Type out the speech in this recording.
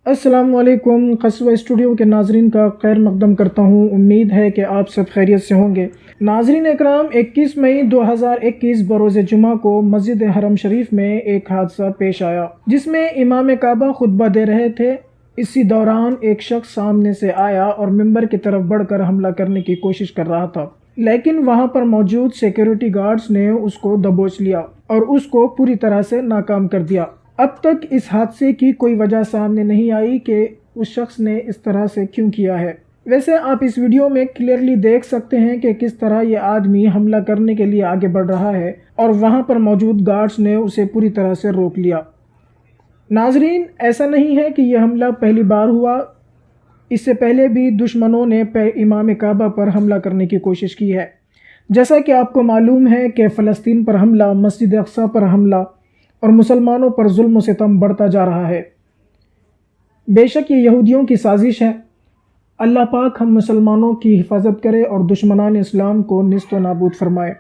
السلام علیکم قصبہ اسٹوڈیو کے ناظرین کا خیر مقدم کرتا ہوں۔ امید ہے کہ آپ سب خیریت سے ہوں گے۔ ناظرین اکرام، 21 مئی 2021 بروز جمعہ کو مسجد حرم شریف میں ایک حادثہ پیش آیا جس میں امام کعبہ خطبہ دے رہے تھے۔ اسی دوران ایک شخص سامنے سے آیا اور ممبر کی طرف بڑھ کر حملہ کرنے کی کوشش کر رہا تھا، لیکن وہاں پر موجود سیکیورٹی گارڈز نے اس کو دبوچ لیا اور اس کو پوری طرح سے ناکام کر دیا۔ اب تک اس حادثے کی کوئی وجہ سامنے نہیں آئی کہ اس شخص نے اس طرح سے کیوں کیا ہے۔ ویسے آپ اس ویڈیو میں کلیئرلی دیکھ سکتے ہیں کہ کس طرح یہ آدمی حملہ کرنے کے لیے آگے بڑھ رہا ہے اور وہاں پر موجود گارڈز نے اسے پوری طرح سے روک لیا۔ ناظرین، ایسا نہیں ہے کہ یہ حملہ پہلی بار ہوا، اس سے پہلے بھی دشمنوں نے امام کعبہ پر حملہ کرنے کی کوشش کی ہے۔ جیسا کہ آپ کو معلوم ہے کہ فلسطین پر حملہ، مسجد اقصیٰ پر حملہ اور مسلمانوں پر ظلم و ستم بڑھتا جا رہا ہے۔ بے شک یہ یہودیوں کی سازش ہے۔ اللہ پاک ہم مسلمانوں کی حفاظت کرے اور دشمنان اسلام کو نیست و نابود فرمائے۔